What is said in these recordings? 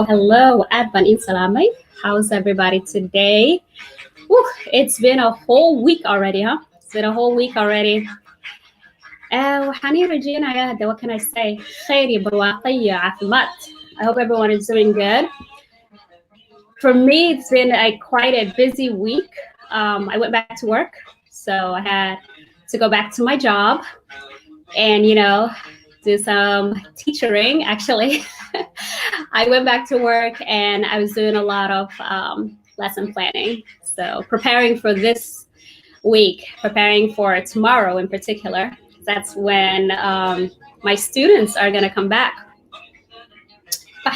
Hello, Advan in Salamay. How's everybody today? Whew, it's been a whole week already, huh? It's been a whole week already. What can I say? I hope everyone is doing good. For me, it's been quite a busy week. I went back to work, so I had to go back to my job and, do some teaching, actually. I went back to work and I was doing a lot of lesson planning. So preparing for this week, preparing for tomorrow in particular. That's when my students are going to come back. I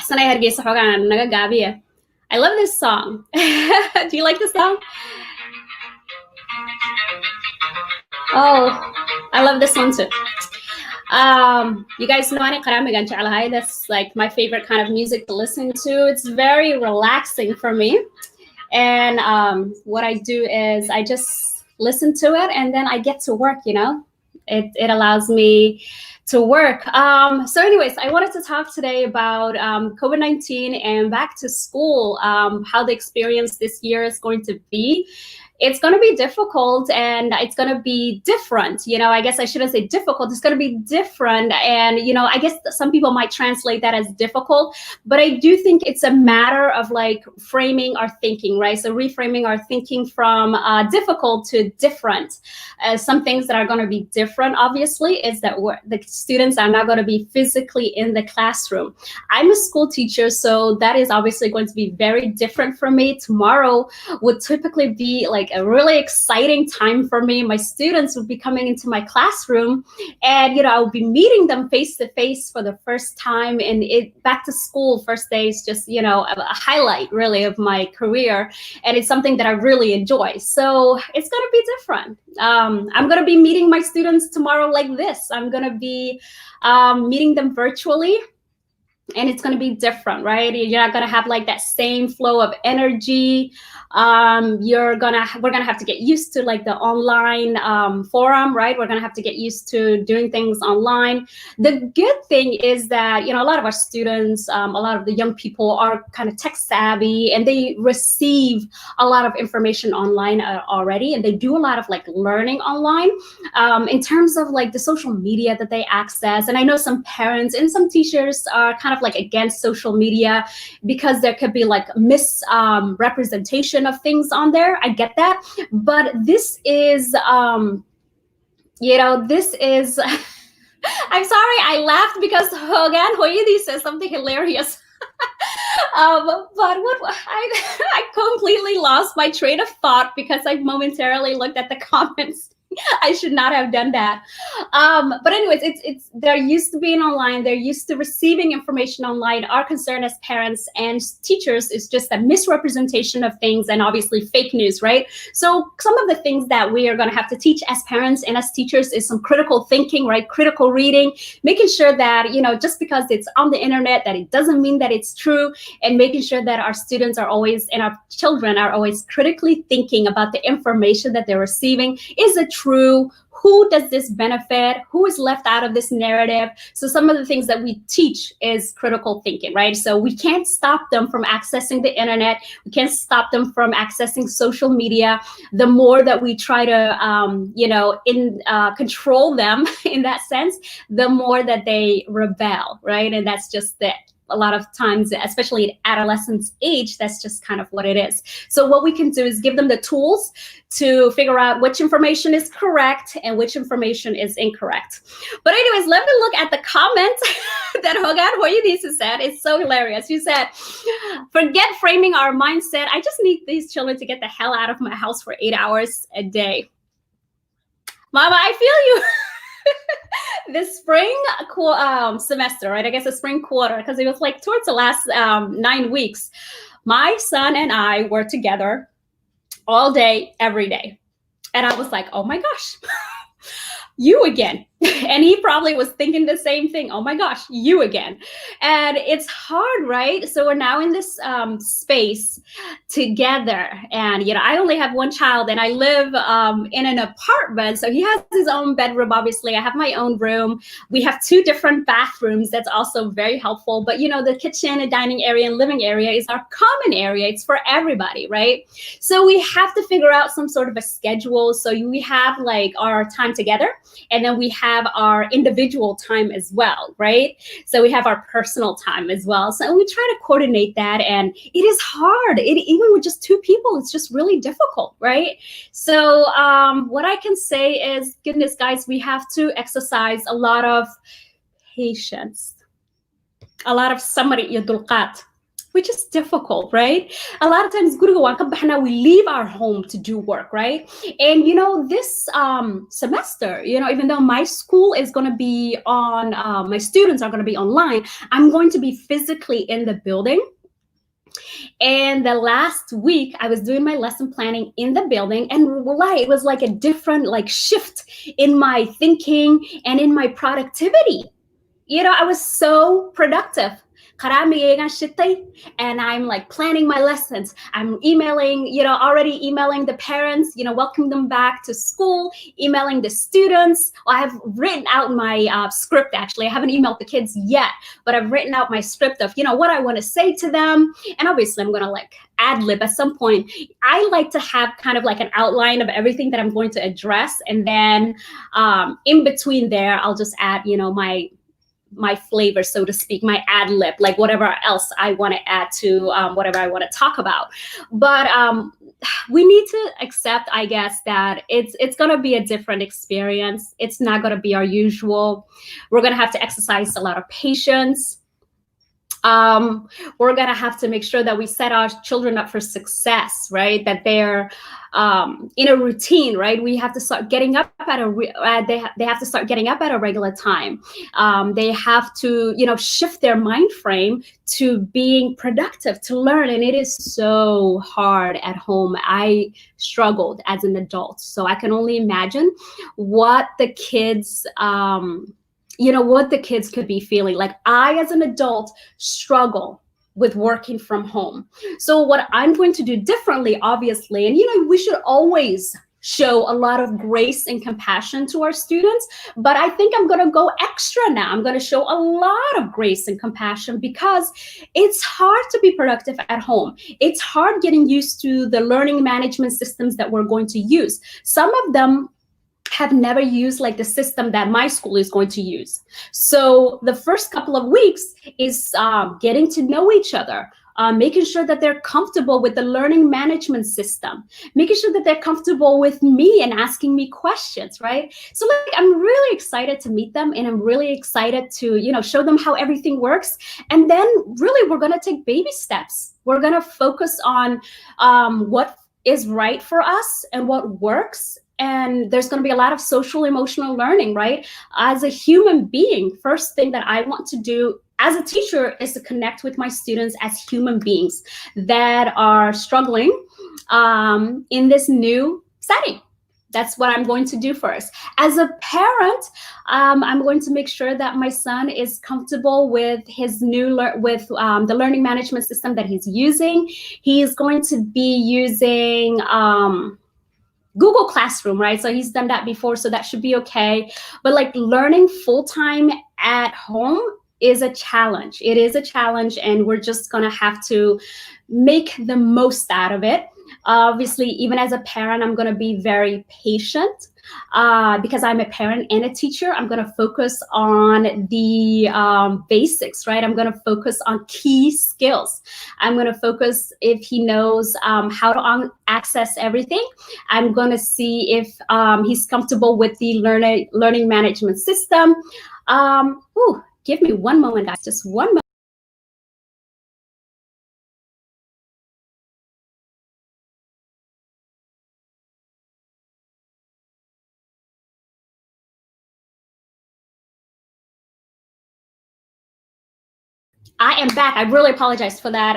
love this song. Do you like this song? Oh, I love this one too. You guys know that's like my favorite kind of music to listen to. It's very relaxing for me. And what I do is I just listen to it and then I get to work, It allows me to work. So anyways, I wanted to talk today about COVID-19 and back to school, how the experience this year is going to be. It's going to be difficult and it's going to be different. I guess I shouldn't say difficult. It's going to be different. And, I guess some people might translate that as difficult, but I do think it's a matter of like framing our thinking, right? So reframing our thinking from difficult to different. Some things that are going to be different, obviously, is that the students are not going to be physically in the classroom. I'm a school teacher, so that is obviously going to be very different for me. Tomorrow would typically be like a really exciting time for me. My students would be coming into my classroom and, I will be meeting them face to face for the first time. And back to school first day is just, a highlight really of my career. And it's something that I really enjoy. So it's going to be different. I'm going to be meeting my students tomorrow like this. I'm going to be meeting them virtually. And it's going to be different, right? You're not going to have like that same flow of energy. We're going to have to get used to like the online forum, right? We're going to have to get used to doing things online. The good thing is that, a lot of our students, a lot of the young people are kind of tech savvy and they receive a lot of information online already. And they do a lot of like learning online in terms of like the social media that they access. And I know some parents and some teachers are kind of like against social media because there could be like misrepresentation of things on there. I get that, but this is this is I'm sorry, I laughed because Hogan Hoyidi says something hilarious. But I completely lost my train of thought because I momentarily looked at the comments. I should not have done that. But anyways, it's they're used to being online. They're used to receiving information online. Our concern as parents and teachers is just a misrepresentation of things and obviously fake news, right? So some of the things that we are going to have to teach as parents and as teachers is some critical thinking, right? Critical reading, making sure that, just because it's on the internet, that it doesn't mean that it's true, and making sure that our students are always, and our children are always critically thinking about the information that they're receiving. Is it true? Who does this benefit? Who is left out of this narrative? So some of the things that we teach is critical thinking, right? So we can't stop them from accessing the internet. We can't stop them from accessing social media. The more that we try to, control them in that sense, the more that they rebel, right? And that's just it. A lot of times, especially at adolescence age, that's just kind of what it is. So what we can do is give them the tools to figure out which information is correct and which information is incorrect. But anyways, let me look at the comment that Hogan Hoyadisa said. It's so hilarious. You said, forget framing our mindset. I just need these children to get the hell out of my house for 8 hours a day. Mama, I feel you. This spring semester, right? I guess the spring quarter, because it was like towards the last 9 weeks. My son and I were together all day, every day. And I was like, oh my gosh, you again. And he probably was thinking the same thing. Oh my gosh, you again. And it's hard, right? So we're now in this space together. And, I only have one child and I live in an apartment. So he has his own bedroom, obviously. I have my own room. We have 2 different bathrooms. That's also very helpful. But, the kitchen and dining area and living area is our common area. It's for everybody, right? So we have to figure out some sort of a schedule. So we have like our time together, and then we have our individual time as well, right? So we have our personal time as well. So we try to coordinate that, and it is hard. Even with just 2 people, it's just really difficult, right? So what I can say is, goodness, guys, we have to exercise a lot of patience, a lot of samari iyo dulqaad, which is difficult, right? A lot of times, we leave our home to do work, right? And, this semester, even though my school is going to be on, my students are going to be online, I'm going to be physically in the building. And the last week, I was doing my lesson planning in the building, and it was like a different shift in my thinking and in my productivity. I was so productive. And I'm like planning my lessons. I'm emailing, already emailing the parents, welcoming them back to school, emailing the students. Well, I have written out my script, actually. I haven't emailed the kids yet, but I've written out my script of, what I want to say to them. And obviously I'm going to ad lib at some point. I like to have kind of like an outline of everything that I'm going to address. And then in between there, I'll just add, my flavor, so to speak, my ad lib, like whatever else I want to add to whatever I want to talk about. But we need to accept, I guess, that it's going to be a different experience. It's not going to be our usual. We're going to have to exercise a lot of patience. We're going to have to make sure that we set our children up for success, right? That they're in a routine, right? We have to start getting up at they have to start getting up at a regular time. They have to, shift their mind frame to being productive, to learn. And it is so hard at home. I struggled as an adult, so I can only imagine what the kids what the kids could be feeling. Like, I, as an adult, struggle with working from home. So what I'm going to do differently, obviously, and, we should always show a lot of grace and compassion to our students, but I think I'm going to go extra now. I'm going to show a lot of grace and compassion, because it's hard to be productive at home. It's hard getting used to the learning management systems that we're going to use. Some of them have never used the system that my school is going to use. So the first couple of weeks is getting to know each other, making sure that they're comfortable with the learning management system, making sure that they're comfortable with me and asking me questions, right? So I'm really excited to meet them, and I'm really excited to, show them how everything works. And then really we're going to take baby steps. We're going to focus on what is right for us and what works. And there's going to be a lot of social emotional learning, right? As a human being, first thing that I want to do as a teacher is to connect with my students as human beings that are struggling in this new setting. That's what I'm going to do first. As a parent, I'm going to make sure that my son is comfortable with his new the learning management system that he's using. He's going to be using Google Classroom, right? So he's done that before, so that should be okay. But like learning full-time at home is a challenge. It is a challenge, and we're just gonna have to make the most out of it. Obviously, even as a parent, I'm gonna be very patient because I'm a parent and a teacher. I'm gonna focus on the basics, right? I'm gonna focus on key skills. I'm gonna focus if he knows how to access everything. I'm gonna see if he's comfortable with the learning management system. Give me one moment, guys, just one moment. I am back. I really apologize for that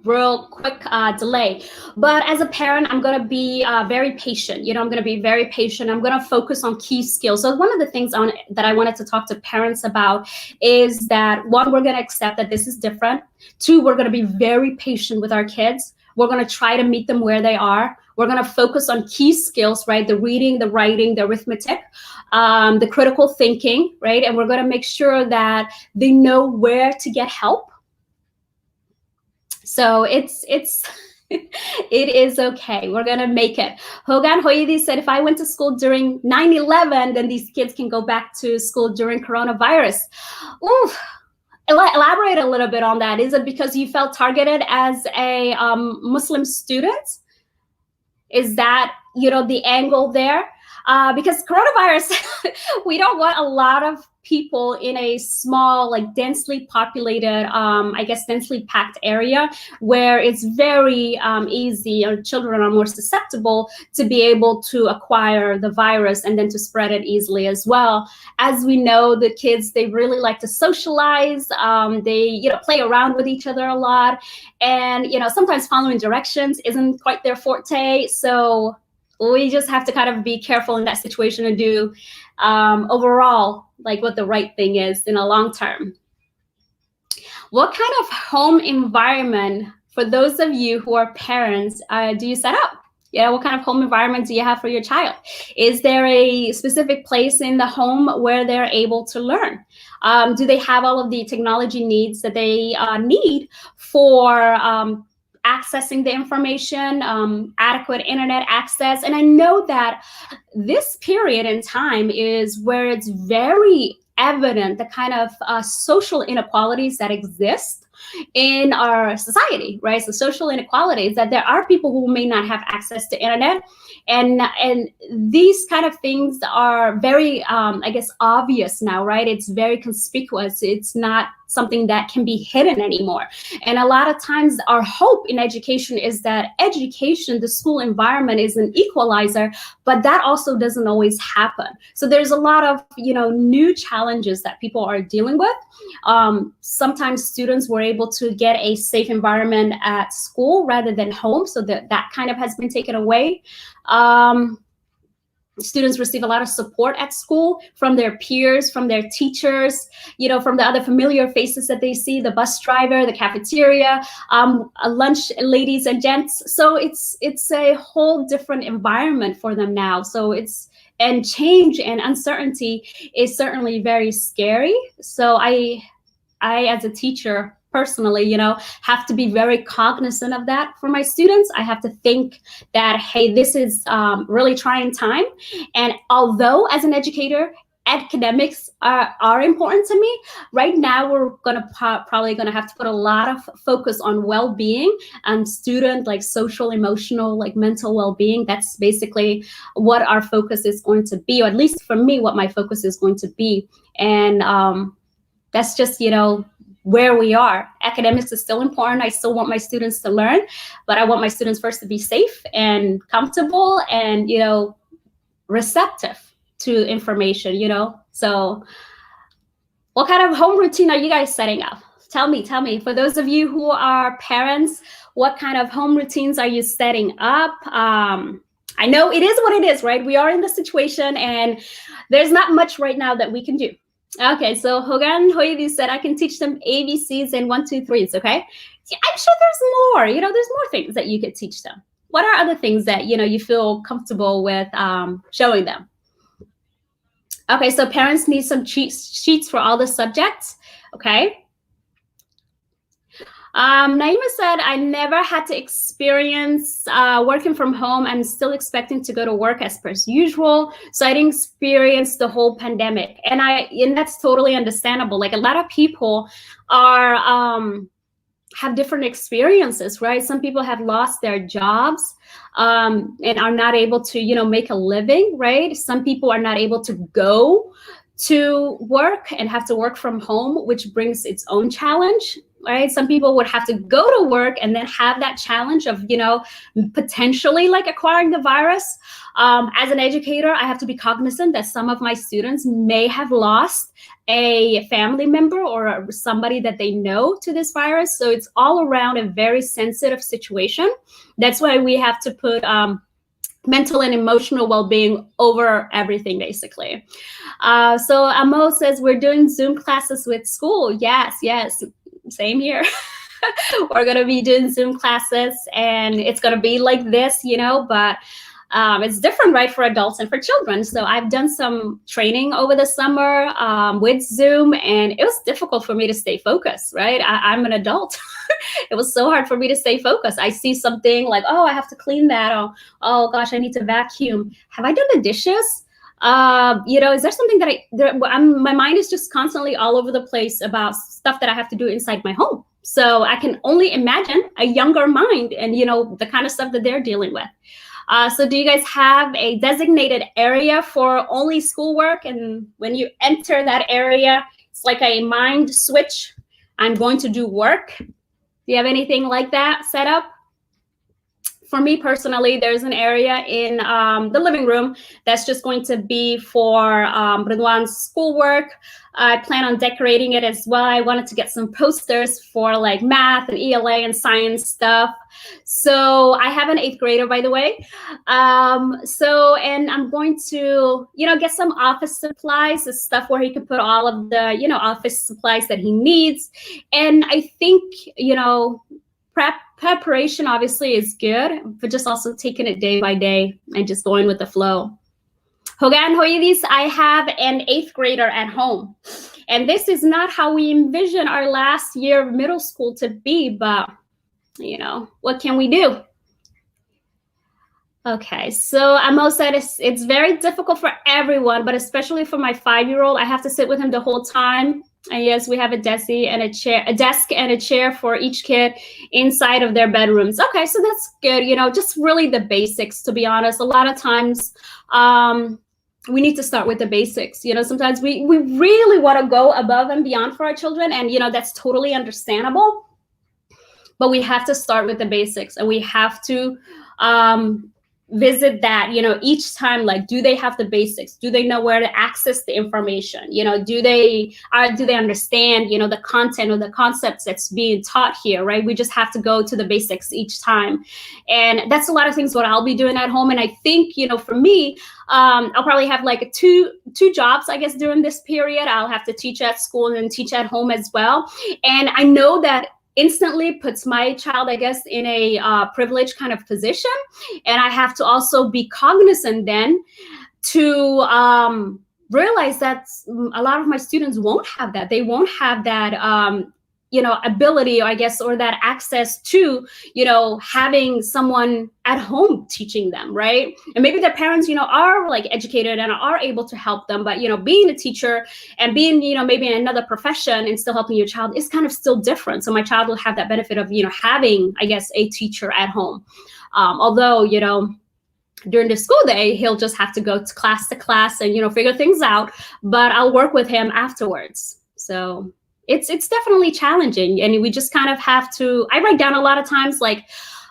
real quick delay. But as a parent, I'm going to be very patient. I'm going to be very patient. I'm going to focus on key skills. So one of the things that I wanted to talk to parents about is that, one, we're going to accept that this is different. Two, we're going to be very patient with our kids. We're going to try to meet them where they are. We're going to focus on key skills, right? The reading, the writing, the arithmetic, the critical thinking, right? And we're going to make sure that they know where to get help. So it's it is okay. We're going to make it. Hogan Hoyidi said, if I went to school during 9/11, then these kids can go back to school during coronavirus. Ooh. Elaborate a little bit on that. Is it because you felt targeted as a Muslim student? Is that, the angle there? Because coronavirus, we don't want a lot of people in a small, like densely populated, densely packed area where it's very easy, or children are more susceptible to be able to acquire the virus and then to spread it easily as well. As we know, the kids, they really like to socialize. They, play around with each other a lot. And, sometimes following directions isn't quite their forte. So we just have to kind of be careful in that situation and do overall like what the right thing is in a long term. What kind of home environment, for those of you who are parents, do you set up? What kind of home environment do you have for your child? Is there a specific place in the home where they're able to learn? Do they have all of the technology needs that they need for accessing the information, adequate internet access? And I know that this period in time is where it's very evident the kind of social inequalities that exist in our society, right? So social inequalities, that there are people who may not have access to internet, and these kind of things are very, obvious now, right? It's very conspicuous. It's not something that can be hidden anymore. And a lot of times our hope in education is that education, the school environment, is an equalizer, but that also doesn't always happen. So there's a lot of, new challenges that people are dealing with. Sometimes students were able to get a safe environment at school rather than home, so that kind of has been taken away. Students receive a lot of support at school from their peers, from their teachers, from the other familiar faces that they see, the bus driver, the cafeteria, lunch ladies and gents. So it's a whole different environment for them now. So and change and uncertainty is certainly very scary. So I as a teacher personally, have to be very cognizant of that for my students. I have to think that, hey, this is really trying time. And although as an educator, academics are important to me, right now we're probably gonna have to put a lot of focus on well-being and student, like social, emotional, like mental well-being. That's basically what our focus is going to be, or at least for me, what my focus is going to be. And that's just, where we are. Academics is still important. I still want my students to learn, but I want my students first to be safe and comfortable and, receptive to information, So what kind of home routine are you guys setting up? Tell me, for those of you who are parents, what kind of home routines are you setting up? I know it is what it is, right? We are in this situation and there's not much right now that we can do. Okay, so Hogan Hoyidi said, I can teach them ABCs and 1, 2, 3s, okay? Yeah, I'm sure there's more, there's more things that you could teach them. what are other things that, you feel comfortable with showing them? Okay, so parents need some cheat sheets for all the subjects. Okay. Naima said, I never had to experience working from home. I'm still expecting to go to work as per usual. So I didn't experience the whole pandemic. And that's totally understandable. Like, a lot of people are have different experiences, right? Some people have lost their jobs and are not able to, make a living, right? Some people are not able to go to work and have to work from home, which brings its own challenge, right? Some people would have to go to work and then have that challenge of, potentially like acquiring the virus. As an educator, I have to be cognizant that some of my students may have lost a family member or somebody that they know to this virus. So it's all around a very sensitive situation. That's why we have to put mental and emotional well-being over everything, basically. So Amo says, we're doing Zoom classes with school. Yes, same here. We're going to be doing Zoom classes, and it's going to be like this, but it's different, right, for adults and for children. So I've done some training over the summer with Zoom, and it was difficult for me to stay focused, right? I'm an adult. It was so hard for me to stay focused. I see something like, oh, I have to clean that. Oh gosh, I need to vacuum. Have I done the dishes? Is there something that my mind is just constantly all over the place about stuff that I have to do inside my home. So I can only imagine a younger mind and, the kind of stuff that they're dealing with. So do you guys have a designated area for only schoolwork? And when you enter that area, it's like a mind switch. I'm going to do work. Do you have anything like that set up? For me personally, there's an area in the living room that's just going to be for Redwan's schoolwork. I plan on decorating it as well. I wanted to get some posters for like math and ELA and science stuff. So I have an 8th grader, by the way. And I'm going to, get some office supplies, the stuff where he can put all of the, office supplies that he needs. And I think, preparation obviously is good, but just also taking it day by day and just going with the flow. Hogan Hoyidis, I have an 8th grader at home. And this is not how we envision our last year of middle school to be, but, what can we do? Okay, so Amo said it's very difficult for everyone, but especially for my 5-year-old. I have to sit with him the whole time. And yes, we have a desk and a chair for each kid inside of their bedrooms. Okay, so that's good. Just really the basics, to be honest. A lot of times we need to start with the basics. Sometimes we really want to go above and beyond for our children. And, that's totally understandable. But we have to start with the basics, and we have to visit that, each time, like, do they have the basics? Do they know where to access the information? Do they understand, the content or the concepts that's being taught here, right? We just have to go to the basics each time. And that's a lot of things what I'll be doing at home. And I think, for me, I'll probably have like two jobs, I guess, during this period. I'll have to teach at school and then teach at home as well. And I know that instantly puts my child, I guess, in a privileged kind of position. And I have to also be cognizant then to realize that a lot of my students won't have that. They won't have that, ability, I guess, or that access to, having someone at home teaching them, right? And maybe their parents, are like educated and are able to help them. But, being a teacher and being, maybe in another profession and still helping your child is kind of still different. So my child will have that benefit of, having, I guess, a teacher at home. Although, during the school day, he'll just have to go to class and, figure things out. But I'll work with him afterwards. So it's definitely challenging. And we just kind of have to, I write down a lot of times, like,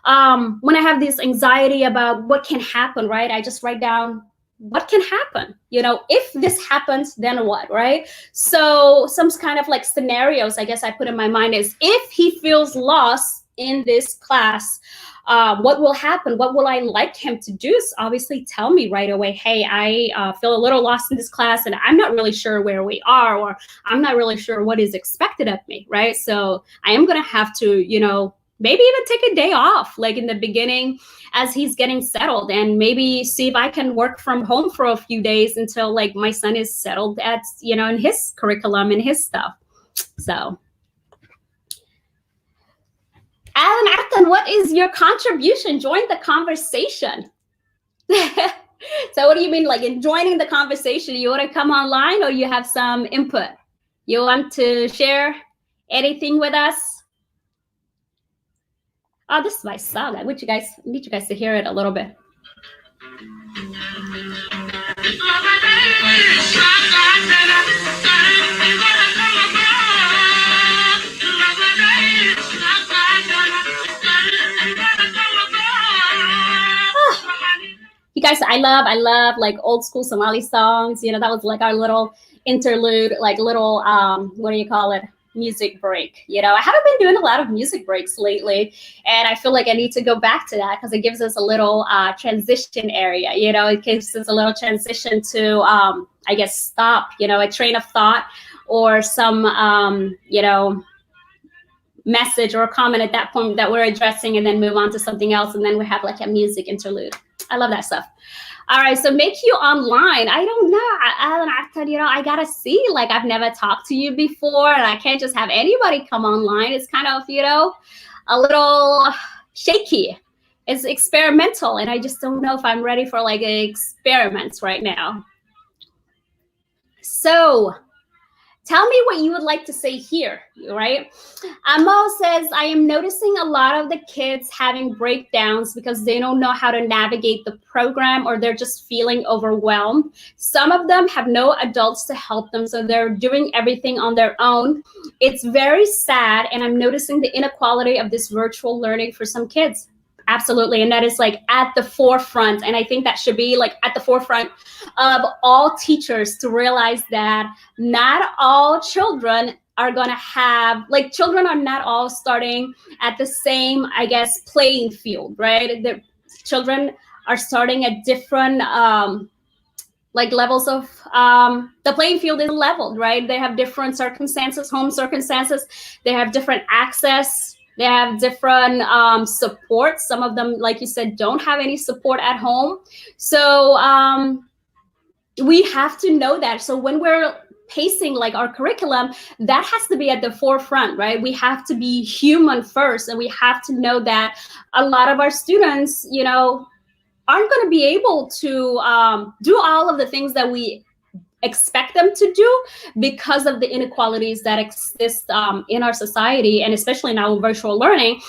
when I have this anxiety about what can happen, right? I just write down what can happen, if this happens, then what, right? So some kind of like scenarios, I guess I put in my mind is, if he feels lost in this class, what will happen? What will I like him to do? So obviously tell me right away, hey, I feel a little lost in this class and I'm not really sure where we are, or I'm not really sure what is expected of me, right? So I am going to have to, maybe even take a day off, like in the beginning as he's getting settled, and maybe see if I can work from home for a few days until like my son is settled at, in his curriculum and his stuff. So, Alan Acton, what is your contribution? Join the conversation. So what do you mean, like in joining the conversation? You want to come online, or you have some input? You want to share anything with us? Oh, this is my song. I need you guys to hear it a little bit. You guys, I love like old school Somali songs. That was like our little interlude, like little, what do you call it? Music break. I haven't been doing a lot of music breaks lately, and I feel like I need to go back to that because it gives us a little transition area. It gives us a little transition to, I guess, stop, a train of thought or some, message or comment at that point that we're addressing, and then move on to something else, and then we have like a music interlude. I love that stuff. All right, so make you online. I don't know. I gotta see. Like, I've never talked to you before, and I can't just have anybody come online. It's kind of, a little shaky. It's experimental, and I just don't know if I'm ready for like experiments right now. So, tell me what you would like to say here, right? Amo says, I am noticing a lot of the kids having breakdowns because they don't know how to navigate the program, or they're just feeling overwhelmed. Some of them have no adults to help them, so they're doing everything on their own. It's very sad, and I'm noticing the inequality of this virtual learning for some kids. Absolutely. And that is like at the forefront. And I think that should be like at the forefront of all teachers to realize that not all children are going to have, like, children are not all starting at the same, I guess, playing field, right? The children are starting at different like levels of the playing field is leveled, right? They have different circumstances, home circumstances. They have different access. They have different support. Some of them, like you said, don't have any support at home. So we have to know that. So when we're pacing like our curriculum, that has to be at the forefront, right? We have to be human first, and we have to know that a lot of our students, aren't going to be able to do all of the things that we expect them to do because of the inequalities that exist in our society, and especially now with virtual learning.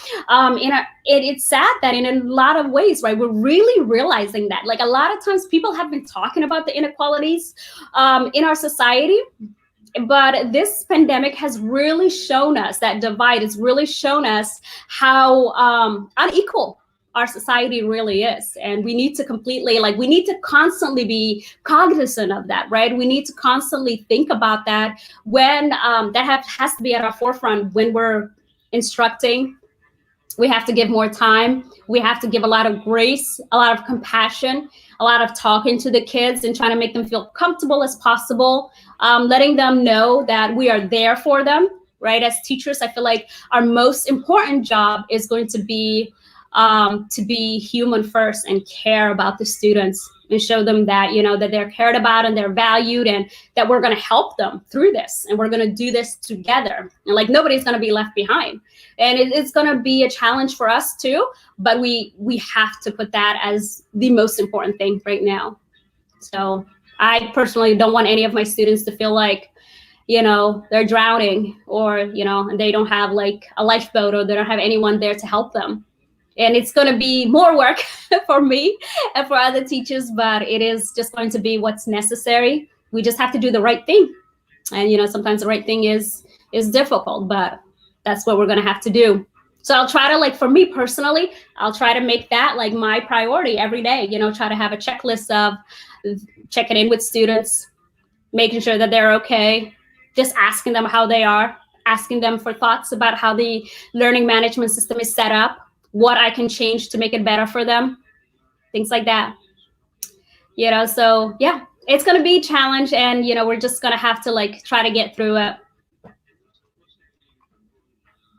It's sad that in a lot of ways, right, we're really realizing that. Like, a lot of times people have been talking about the inequalities in our society, but this pandemic has really shown us that divide. It's really shown us how unequal our society really is. And we need to we need to constantly be cognizant of that, right? We need to constantly think about that when that has to be at our forefront when we're instructing. We have to give more time. We have to give a lot of grace, a lot of compassion, a lot of talking to the kids and trying to make them feel comfortable as possible, letting them know that we are there for them, right? As teachers, I feel like our most important job is going to be human first and care about the students and show them that, that they're cared about and they're valued, and that we're going to help them through this, and we're going to do this together, and like nobody's going to be left behind. And it's going to be a challenge for us too, but we have to put that as the most important thing right now. So I personally don't want any of my students to feel like, they're drowning, or, and they don't have like a lifeboat, or they don't have anyone there to help them. And it's going to be more work for me and for other teachers, but it is just going to be what's necessary. We just have to do the right thing. And, sometimes the right thing is difficult, but that's what we're going to have to do. So I'll try to, like, for me personally, I'll try to make that like my priority every day, try to have a checklist of checking in with students, making sure that they're okay, just asking them how they are, asking them for thoughts about how the learning management system is set up, what I can change to make it better for them, things like that. So yeah, it's going to be a challenge, and, we're just going to have to like try to get through it.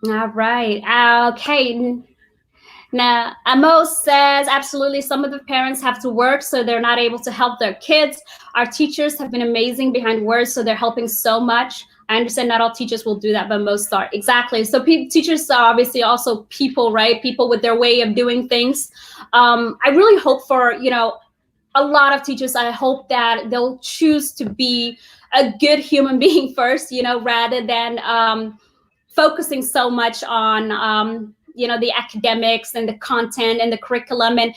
All right. Okay. Now, Amo says, absolutely, some of the parents have to work, so they're not able to help their kids. Our teachers have been amazing behind words, so they're helping so much. I understand not all teachers will do that, but most are. Exactly. So teachers are obviously also people, right? People with their way of doing things. I really hope for, a lot of teachers, I hope that they'll choose to be a good human being first, rather than focusing so much on the academics and the content and the curriculum. And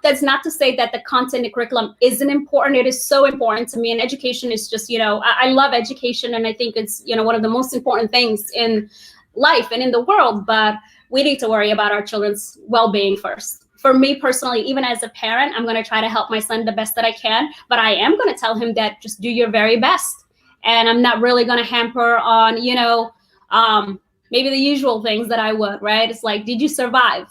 that's not to say that the content and curriculum isn't important. It is so important to me, and education is just, I love education, and I think it's one of the most important things in life and in the world. But we need to worry about our children's well-being first. For me personally, even as a parent, I'm going to try to help my son the best that I can, but I am going to tell him that just do your very best. And I'm not really going to hamper on, maybe the usual things that I would, right? It's like, did you survive?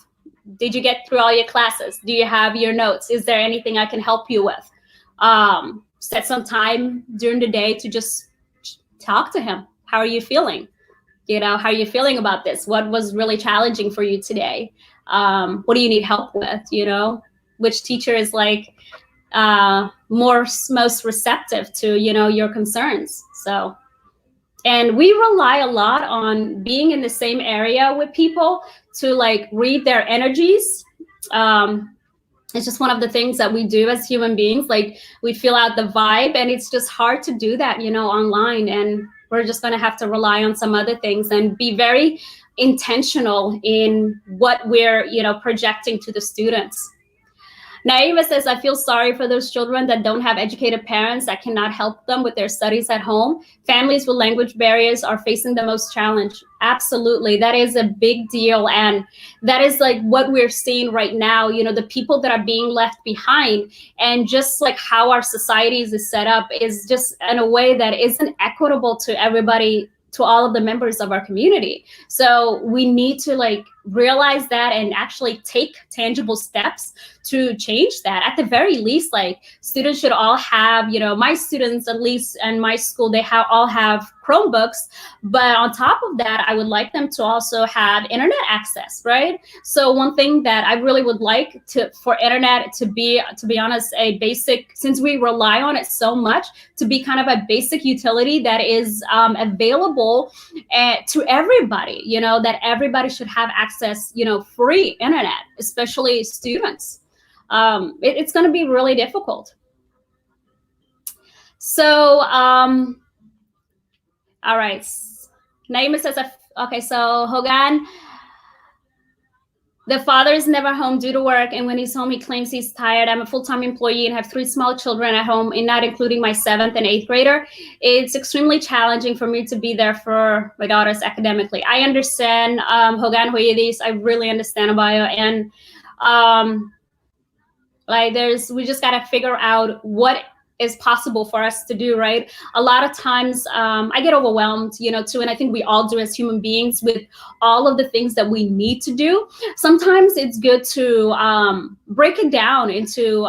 Did you get through all your classes? Do you have your notes? Is there anything I can help you with? Set some time during the day to just talk to him. How are you feeling? How are you feeling about this? What was really challenging for you today? What do you need help with? Which teacher is like most receptive to, your concerns? So, and we rely a lot on being in the same area with people to like read their energies. It's just one of the things that we do as human beings. Like, we feel out the vibe, and it's just hard to do that, online. And we're just going to have to rely on some other things and be very intentional in what we're, projecting to the students. Naima says, I feel sorry for those children that don't have educated parents that cannot help them with their studies at home. Families with language barriers are facing the most challenge. Absolutely. That is a big deal. And that is like what we're seeing right now, the people that are being left behind, and just like how our societies is set up is just in a way that isn't equitable to everybody, to all of the members of our community. So we need to like realize that and actually take tangible steps to change that. At the very least, like, students should all have, my students, at least in my school, they all have Chromebooks. But on top of that, I would like them to also have internet access, right? So one thing that I really would like for internet to be honest, a basic, since we rely on it so much, to be kind of a basic utility that is available to everybody, that everybody should have access, free internet, especially students. It's going to be really difficult. So, all right. Naima says, okay, so Hogan, the father is never home due to work, and when he's home, he claims he's tired. I'm a full-time employee and have 3 small children at home, and not including my 7th and 8th grader. It's extremely challenging for me to be there for my daughters academically. I understand, Hogan Hoyedis, I really understand Abaya, and we just got to figure out what is possible for us to do, right? A lot of times I get overwhelmed, too, and I think we all do as human beings with all of the things that we need to do. Sometimes it's good to break it down into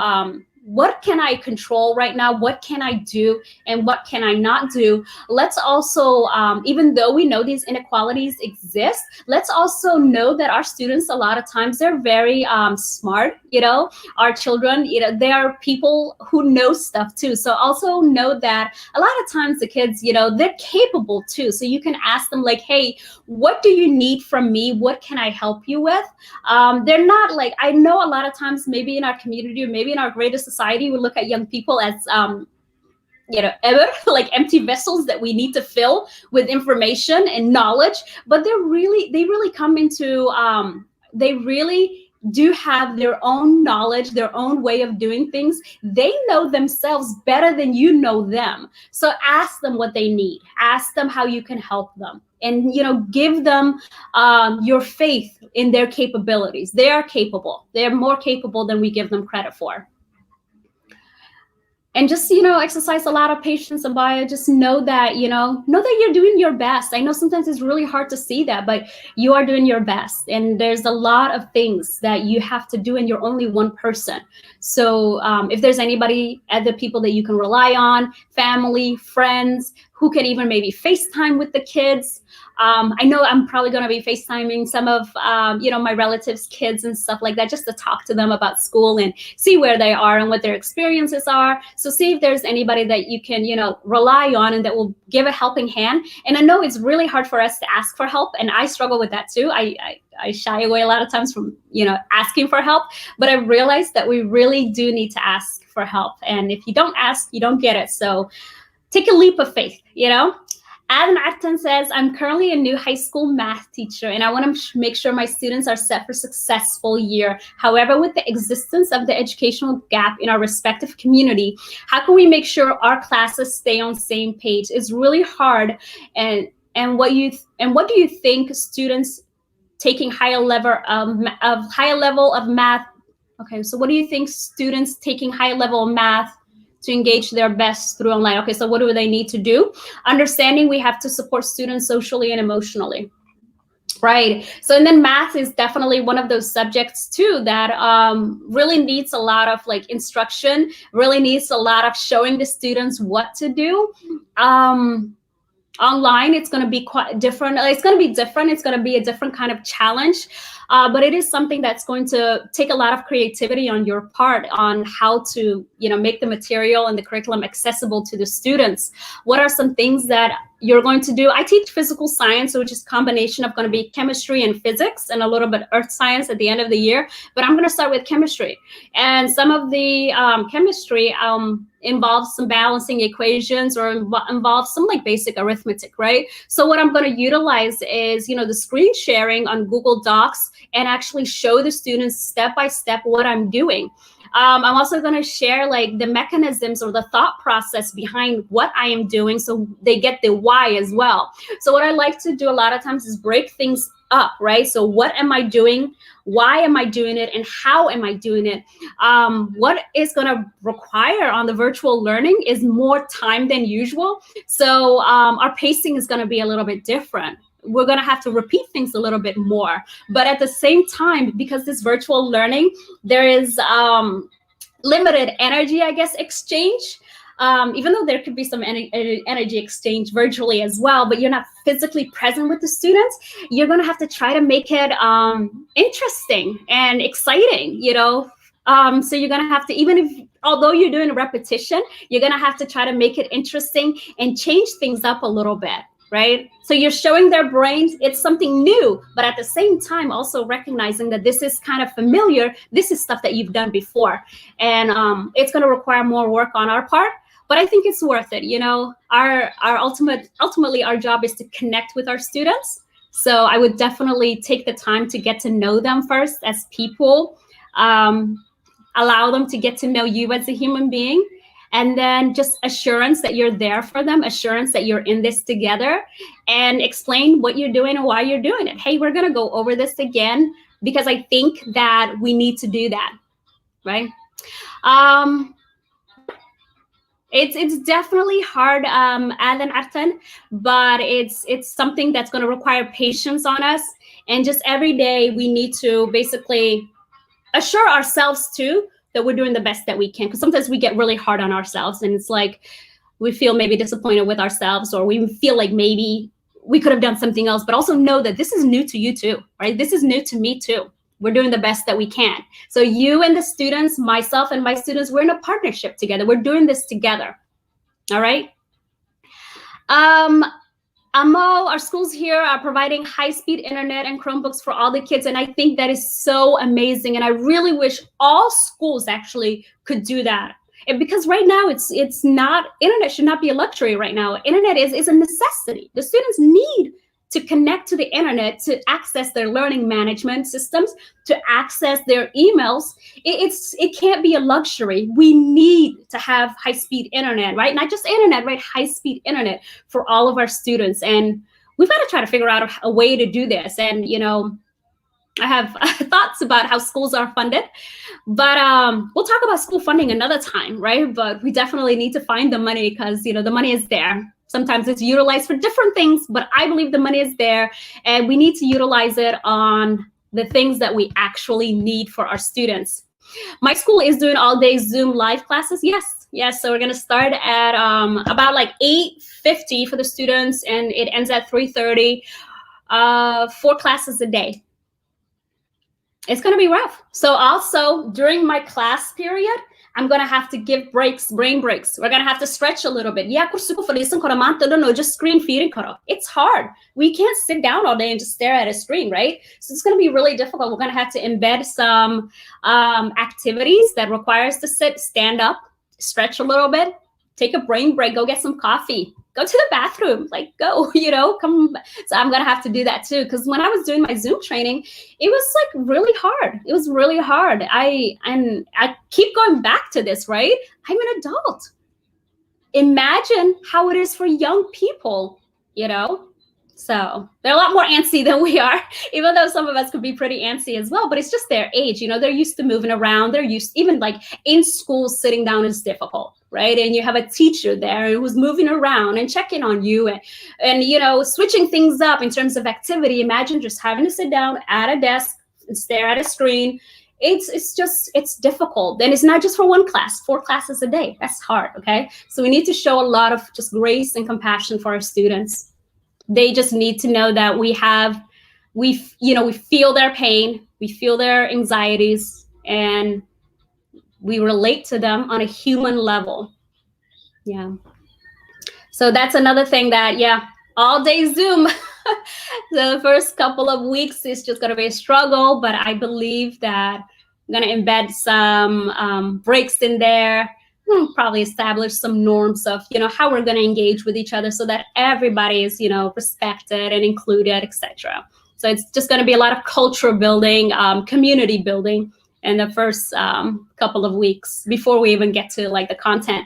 what can I control right now? What can I do? And what can I not do? Let's also, even though we know these inequalities exist, let's also know that our students, a lot of times, they're very smart, our children, they are people who know stuff too. So also know that a lot of times the kids, they're capable too. So you can ask them like, hey, what do you need from me? What can I help you with? They're not like, I know a lot of times maybe in our community or maybe in our greater society, we look at young people as, ever like empty vessels that we need to fill with information and knowledge. But they really come into, they really do have their own knowledge, their own way of doing things. They know themselves better than you know them. So ask them what they need. Ask them how you can help them. And, give them your faith in their capabilities. They are capable. They're more capable than we give them credit for. And just, exercise a lot of patience, and just know that, know that you're doing your best. I know sometimes it's really hard to see that, but you are doing your best. And there's a lot of things that you have to do, and you're only one person. So if there's anybody, other people that you can rely on, family, friends, who can even maybe FaceTime with the kids. I know I'm probably going to be FaceTiming some of, my relatives' kids and stuff like that, just to talk to them about school and see where they are and what their experiences are. So see if there's anybody that you can, rely on and that will give a helping hand. And I know it's really hard for us to ask for help, and I struggle with that too. I shy away a lot of times from, asking for help, but I realized that we really do need to ask for help. And if you don't ask, you don't get it. So take a leap of faith, Adam Artan says, I'm currently a new high school math teacher, and I want to make sure my students are set for successful year. However, with the existence of the educational gap in our respective community, how can we make sure our classes stay on the same page? It's really hard. And what do you think students taking higher level of math? Okay, so what do you think students taking higher level of math to engage their best through online? Okay, so what do they need to do? Understanding we have to support students socially and emotionally, right? So, and then math is definitely one of those subjects too that really needs a lot of instruction, really needs a lot of showing the students what to do. Online, it's going to be quite different. It's going to be different. It's going to be a different kind of challenge. But it is something that's going to take a lot of creativity on your part on how to, make the material and the curriculum accessible to the students. What are some things that you're going to do? I teach physical science, which is a combination of going to be chemistry and physics and a little bit earth science at the end of the year. But I'm going to start with chemistry. And some of the chemistry involves some balancing equations or involves some basic arithmetic, right? So what I'm going to utilize is, the screen sharing on Google Docs and actually show the students step by step what I'm doing. I'm also going to share the mechanisms or the thought process behind what I am doing, so they get the why as well. So what I like to do a lot of times is break things up, right? So what am I doing? Why am I doing it? And how am I doing it? What is going to require on the virtual learning is more time than usual. So our pacing is going to be a little bit different. We're going to have to repeat things a little bit more. But at the same time, because this virtual learning, there is limited energy, exchange. Even though there could be some energy exchange virtually as well, but you're not physically present with the students, you're going to have to try to make it interesting and exciting, so you're going to have to, although you're doing a repetition, you're going to have to try to make it interesting and change things up a little bit. Right? So you're showing their brains it's something new, but at the same time also recognizing that this is kind of familiar. This is stuff that you've done before. And it's going to require more work on our part, but I think it's worth it. Our ultimately our job is to connect with our students. So I would definitely take the time to get to know them first as people, allow them to get to know you as a human being. And then just assurance that you're there for them, assurance that you're in this together, and explain what you're doing and why you're doing it. Hey, we're going to go over this again because I think that we need to do that, right? It's definitely hard, Alan Artan, but it's something that's going to require patience on us. And just every day we need to basically assure ourselves too that we're doing the best that we can, because sometimes we get really hard on ourselves and it's we feel maybe disappointed with ourselves, or we feel like maybe we could have done something else, but also know that this is new to you too, right? This is new to me too. We're doing the best that we can. So you and the students, myself and my students, we're in a partnership together. We're doing this together. All right. Amo, our schools here are providing high-speed internet and Chromebooks for all the kids, and I think that is so amazing. And I really wish all schools actually could do that. And because right now it's not, internet should not be a luxury right now. Internet is a necessity. The students need to connect to the internet to access their learning management systems, to access their emails. It can't be a luxury. We need to have high-speed internet, right? Not just internet, right? High-speed internet for all of our students. And we've got to try to figure out a way to do this. And, I have thoughts about how schools are funded, but we'll talk about school funding another time, right? But we definitely need to find the money because, the money is there. Sometimes it's utilized for different things, but I believe the money is there and we need to utilize it on the things that we actually need for our students. My school is doing all-day Zoom live classes. Yes, Yes, so we're gonna start at about like 8:50 for the students, and it ends at 3:30. 4 classes a day. It's gonna be rough. So also during my class period, I'm gonna have to give breaks, brain breaks. We're gonna have to stretch a little bit. Yeah, no, just screen feeding. It's hard. We can't sit down all day and just stare at a screen, right? So it's gonna be really difficult. We're gonna have to embed some activities that require us to sit, stand up, stretch a little bit, take a brain break, go get some coffee, go to the bathroom, like go, come. So I'm gonna have to do that too. Because when I was doing my Zoom training, it was like really hard. It was really hard. I keep going back to this, right? I'm an adult. Imagine how it is for young people, So they're a lot more antsy than we are, even though some of us could be pretty antsy as well, but it's just their age. They're used to moving around. They're used, even like in school, sitting down is difficult, right? And you have a teacher there who's moving around and checking on you and switching things up in terms of activity. Imagine just having to sit down at a desk and stare at a screen. It's difficult. And it's not just for one class, 4 classes a day. That's hard, okay? So we need to show a lot of just grace and compassion for our students. They just need to know that we feel their pain, we feel their anxieties, and we relate to them on a human level. Yeah. So that's another thing that, all day Zoom. The first couple of weeks is just going to be a struggle, but I believe that I'm going to embed some breaks in there. Probably establish some norms of, how we're going to engage with each other so that everybody is, respected and included, etc. So it's just going to be a lot of culture building, community building in the first couple of weeks before we even get to like the content.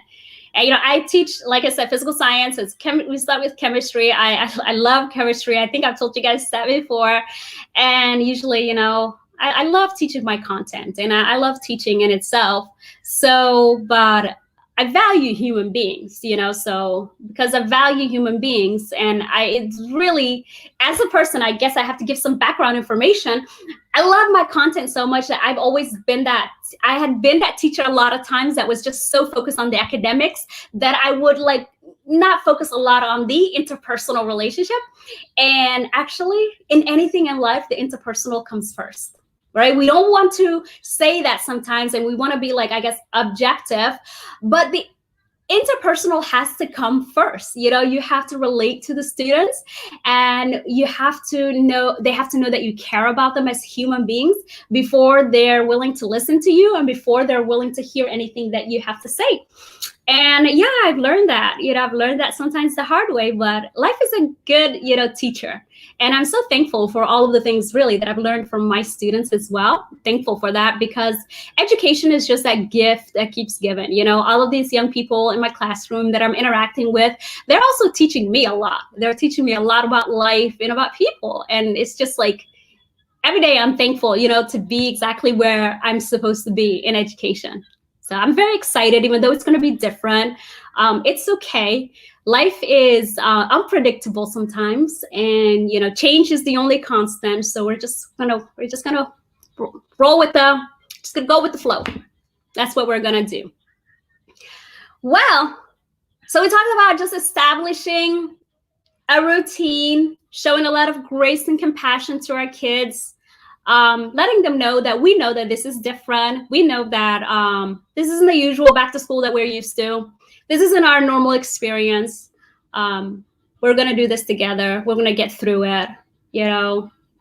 And, I teach, like I said, physical science. We start with chemistry. I love chemistry. I think I've told you guys that before. And usually, I love teaching my content, and I love teaching in itself. So, but I value human beings, so because I value human beings, and it's really, as a person, I guess I have to give some background information. I love my content so much that I've always been I had been that teacher a lot of times that was just so focused on the academics that I would not focus a lot on the interpersonal relationship. And actually, in anything in life, the interpersonal comes first. Right? We don't want to say that sometimes, and we want to be objective, but the interpersonal has to come first. You have to relate to the students, and they have to know that you care about them as human beings before they're willing to listen to you and before they're willing to hear anything that you have to say. And I've learned that, I've learned that sometimes the hard way, but life is a good, teacher. And I'm so thankful for all of the things really that I've learned from my students as well. Thankful for that, because education is just that gift that keeps giving. All of these young people in my classroom that I'm interacting with, they're also teaching me a lot. They're teaching me a lot about life and about people. And it's just like, every day I'm thankful, to be exactly where I'm supposed to be in education. So I'm very excited, even though it's going to be different. It's okay. Life is unpredictable sometimes, and change is the only constant. So we're just gonna roll with go with the flow. That's what we're gonna do. Well, so we talked about just establishing a routine, showing a lot of grace and compassion to our kids. Letting them know that we know that this is different. We know that this isn't the usual back to school that we're used to. This isn't our normal experience. We're going to do this together. We're going to get through it,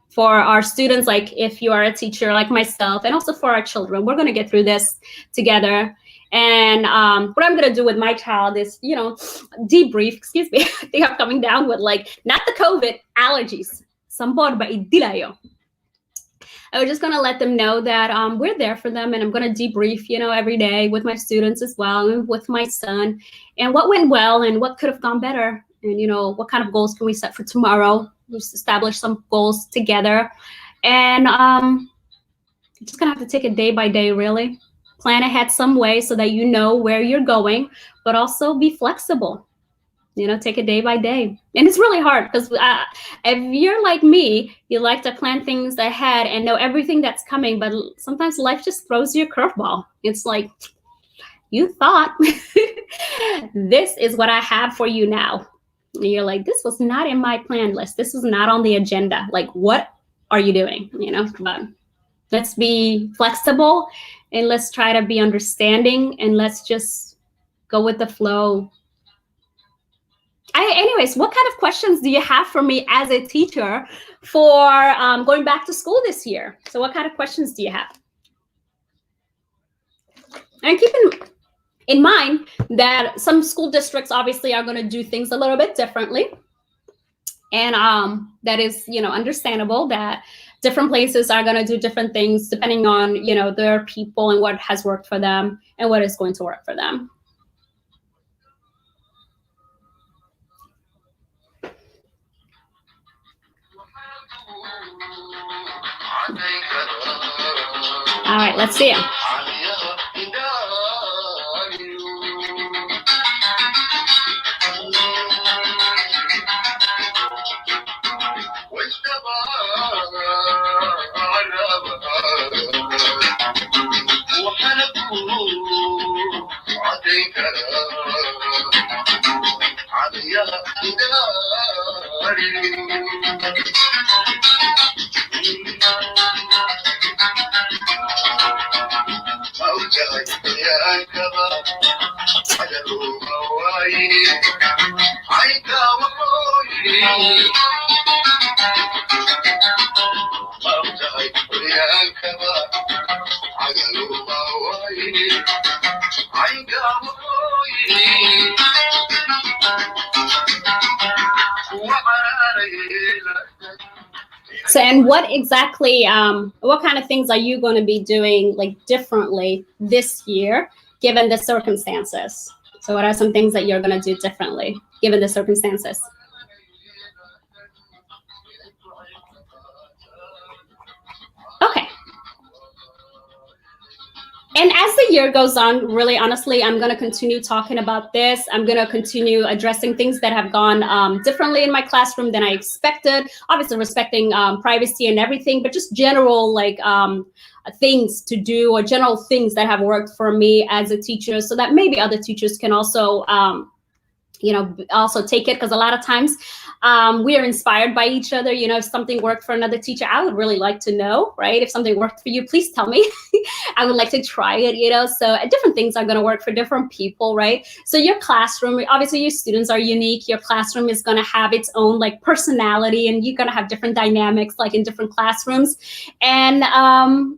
for our students, like if you are a teacher like myself, and also for our children, we're going to get through this together. And what I'm going to do with my child is, debrief, excuse me, I think I'm coming down with not the COVID, allergies. I was just going to let them know that we're there for them, and I'm going to debrief, every day with my students as well, and with my son, and what went well and what could have gone better, and, what kind of goals can we set for tomorrow. Just establish some goals together, and just going to have to take it day by day, really. Plan ahead some way so that you know where you're going, but also be flexible. Take it day by day. And it's really hard because if you're like me, you like to plan things ahead and know everything that's coming, but sometimes life just throws you a curveball. It's like, you thought this is what I have for you now. And you're like, this was not in my plan list. This was not on the agenda. Like, what are you doing? But let's be flexible and let's try to be understanding and let's just go with the flow. Anyways, what kind of questions do you have for me as a teacher for going back to school this year? So what kind of questions do you have? And keep in mind that some school districts obviously are going to do things a little bit differently. And that is, understandable that different places are going to do different things depending on, their people and what has worked for them and what is going to work for them. All right, let's see it. So, and what exactly, what kind of things are you going to be doing like differently this year, given the circumstances? So what are some things that you're going to do differently, given the circumstances? Okay. And as the year goes on, really honestly, I'm going to continue talking about this. I'm going to continue addressing things that have gone differently in my classroom than I expected, obviously respecting privacy and everything, but just general things to do or general things that have worked for me as a teacher so that maybe other teachers can also also take it, because a lot of times we are inspired by each other. If something worked for another teacher, I would really like to know, right? If something worked for you, please tell me. I would like to try it, so different things are going to work for different people, right? So your classroom, obviously your students are unique. Your classroom is going to have its own personality, and you're going to have different dynamics in different classrooms. And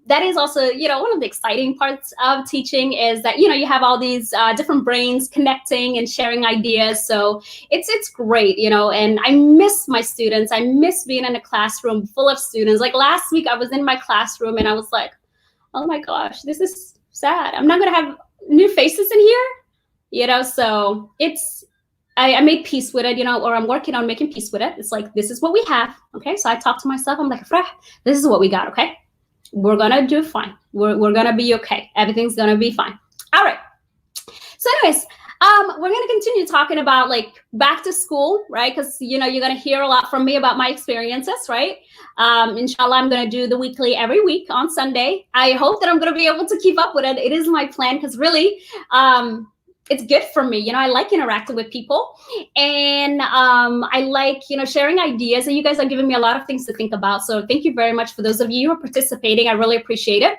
that is also, one of the exciting parts of teaching is that, you have all these different brains connecting and sharing ideas. So it's great, and I miss my students. I miss being in a classroom full of students. Like last week, I was in my classroom and I was like, oh my gosh, this is sad. I'm not going to have new faces in here, so I made peace with it, or I'm working on making peace with it. It's like, this is what we have. Okay. So I talk to myself. I'm like, this is what we got. Okay. We're going to do fine. We're going to be okay. Everything's going to be fine. All right. So anyways, we're going to continue talking about back to school, right? Because, you're going to hear a lot from me about my experiences, right? Inshallah, I'm going to do the weekly every week on Sunday. I hope that I'm going to be able to keep up with it. It is my plan because really, it's good for me. I like interacting with people, and I like, sharing ideas, and you guys are giving me a lot of things to think about. So thank you very much for those of you who are participating. I really appreciate it.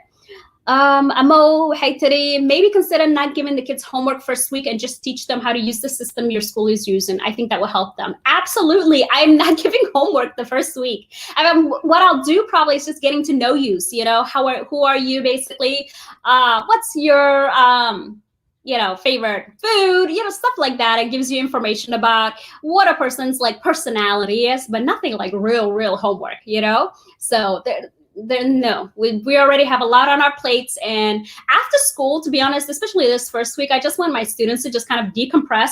Amo, Haitari, maybe consider not giving the kids homework first week and just teach them how to use the system your school is using. I think that will help them. Absolutely. I'm not giving homework the first week. What I'll do probably is just getting to know you. So, who are you basically? What's your, favorite food, stuff like that. It gives you information about what a person's personality is, but nothing like real homework, So no, we already have a lot on our plates. And after school, to be honest, especially this first week, I just want my students to just kind of decompress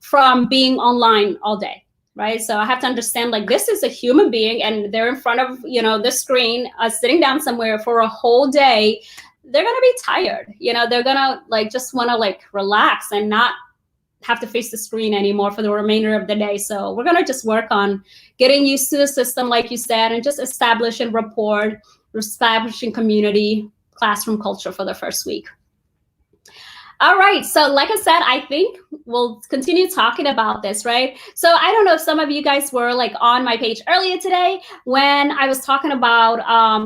from being online all day, right? So I have to understand this is a human being and they're in front of, the screen, sitting down somewhere for a whole day. They're going to be tired, they're going to just want to relax and not have to face the screen anymore for the remainder of the day. So we're going to just work on getting used to the system, like you said, and just establishing rapport, establishing community, classroom culture for the first week. All right. So, like I said, I think we'll continue talking about this, right? So, I don't know if some of you guys were like on my page earlier today when I was talking about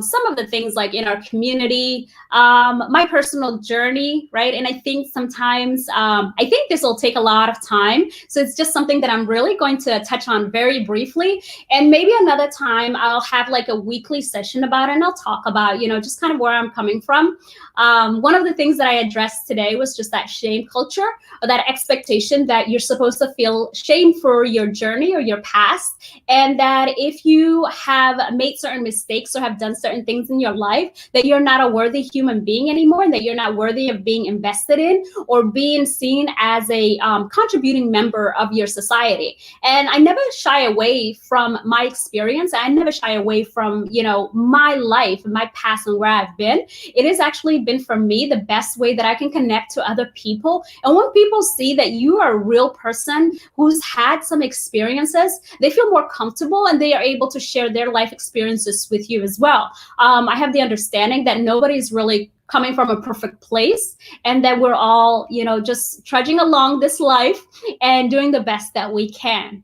some of the things like in our community, my personal journey, right? And I think sometimes I think this will take a lot of time. So, it's just something that I'm really going to touch on very briefly. And maybe another time I'll have like a weekly session about it and I'll talk about, just kind of where I'm coming from. One of the things that I addressed today was just that shame culture, or that expectation that you're supposed to feel shame for your journey or your past, and that if you have made certain mistakes or have done certain things in your life, that you're not a worthy human being anymore, and that you're not worthy of being invested in or being seen as a contributing member of your society. And I never shy away from my experience. I never shy away from, my life, my past, and where I've been. It has actually been for me the best way that I can connect to other people. And when people see that you are a real person who's had some experiences, they feel more comfortable and they are able to share their life experiences with you as well. I have the understanding that nobody's really coming from a perfect place, and that we're all, just trudging along this life and doing the best that we can.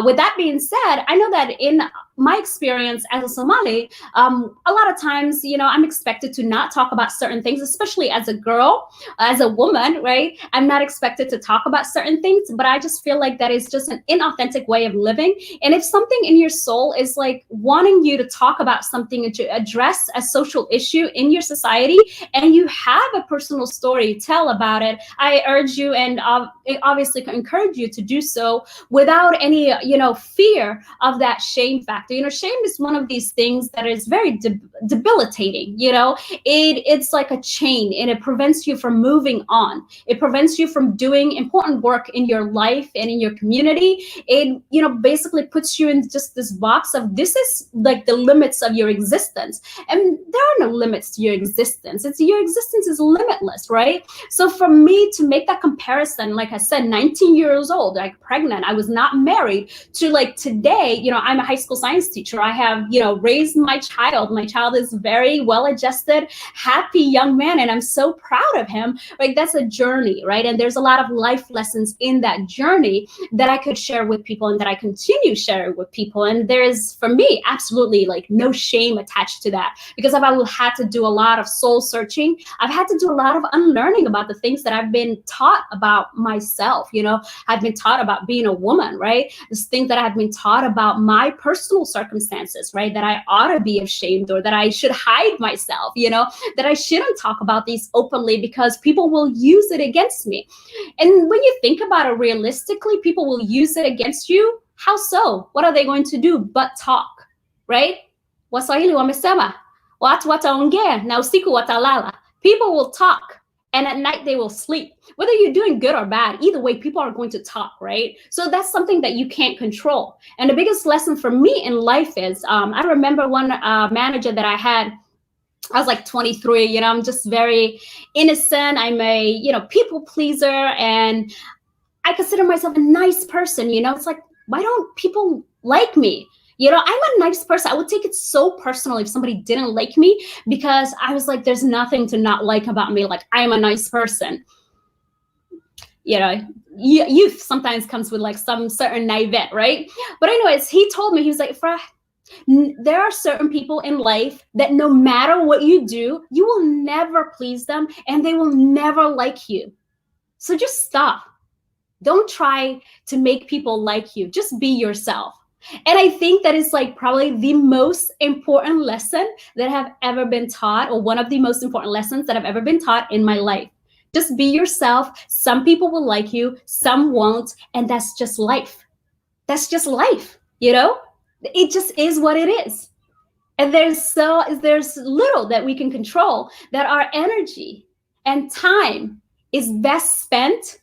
With that being said, I know that in my experience as a Somali, a lot of times, I'm expected to not talk about certain things, especially as a girl, as a woman, right? I'm not expected to talk about certain things, but I just feel like that is just an inauthentic way of living. And if something in your soul is like wanting you to talk about something and to address a social issue in your society, and you have a personal story to tell about it, I urge you and obviously encourage you to do so without any, fear of that shame factor. Shame is one of these things that is very debilitating. It's like a chain, and it prevents you from moving on. It prevents you from doing important work in your life and in your community. It, basically puts you in just this box of this is like the limits of your existence. And there are no limits to your existence. Your existence is limitless, right? So for me to make that comparison, like I said, 19 years old, like pregnant, I was not married, to like today, I'm a high school science teacher. I have, raised my child. My child is very well-adjusted, happy young man, and I'm so proud of him. Like, that's a journey, right? And there's a lot of life lessons in that journey that I could share with people and that I continue sharing with people. And there is, for me, absolutely like no shame attached to that, because I've had to do a lot of soul searching. I've had to do a lot of unlearning about the things that I've been taught about myself. I've been taught about being a woman, right? This thing that I've been taught about my personal circumstances, right? That I ought to be ashamed, or that I should hide myself, that I shouldn't talk about these openly because people will use it against me. And when you think about it realistically, people will use it against you. How so? What are they going to do but talk, right? Waswahili wamesema, watu wataongea na usiku watalala. People will talk, and at night they will sleep. Whether you're doing good or bad, either way, people are going to talk, right? So that's something that you can't control. And the biggest lesson for me in life is, I remember one manager that I had. I was like 23, I'm just very innocent. I'm a, people pleaser, and I consider myself a nice person. It's like, why don't people like me? I'm a nice person. I would take it so personal if somebody didn't like me, because I was like, there's nothing to not like about me. Like, I'm a nice person. Youth sometimes comes with like some certain naivete, right? But anyways, he told me, he was like, Farah, there are certain people in life that no matter what you do, you will never please them and they will never like you. So just stop. Don't try to make people like you. Just be yourself. And I think that is like probably the most important lesson that have ever been taught, or one of the most important lessons that have ever been taught in my life. Just be yourself. Some people will like you, some won't, and that's just life. That's just life, It just is what it is. And there's little that we can control, that our energy and time is best spent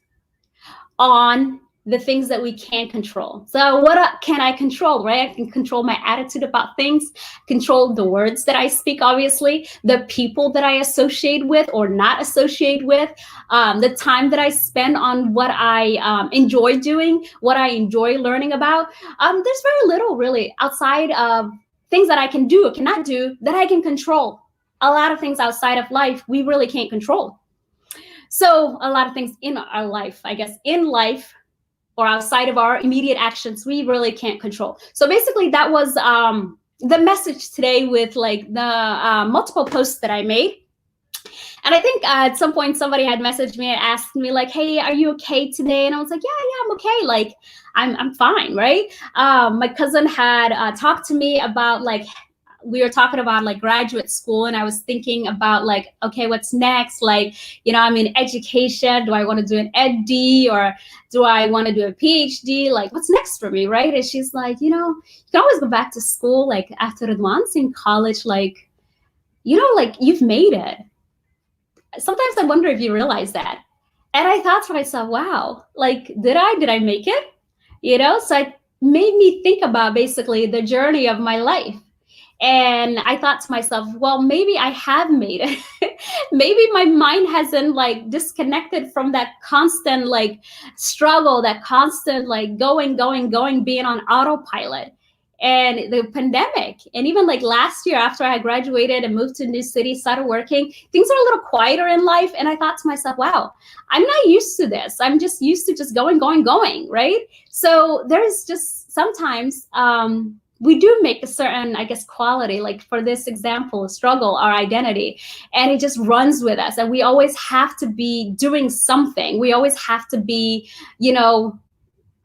on the things that we can't control. So what can I control, right? I can control my attitude about things, control the words that I speak, obviously, the people that I associate with or not associate with, the time that I spend on what I enjoy doing, what I enjoy learning about. There's very little really outside of things that I can do or cannot do that I can control. A lot of things outside of life we really can't control. So a lot of things in our life, I guess, in life or outside of our immediate actions, we really can't control. So basically that was the message today with like the multiple posts that I made. And I think at some point somebody had messaged me and asked me like, "Hey, are you okay today?" And I was like, "Yeah, I'm okay. Like, I'm fine, right?" My cousin had talked to me about like we were talking about like graduate school, and I was thinking about like, okay, what's next? Like, I'm in education. Do I want to do an ed.d. or do I want to do a PhD? Like, what's next for me, right? And she's like, you can always go back to school like after once in college, like, like you've made it. Sometimes I wonder if you realize that. And I thought to myself, wow, like, did I make it? So it made me think about basically the journey of my life. And I thought to myself, well, maybe I have made it. Maybe my mind hasn't like disconnected from that constant like struggle, that constant like going, being on autopilot. And the pandemic, and even like last year after I graduated and moved to a new city, started working, things are a little quieter in life. And I thought to myself, wow, I'm not used to this. I'm just used to just going, right? So there's just sometimes we do make a certain, I guess, quality, like for this example, struggle, our identity, and it just runs with us. And we always have to be doing something. We always have to be,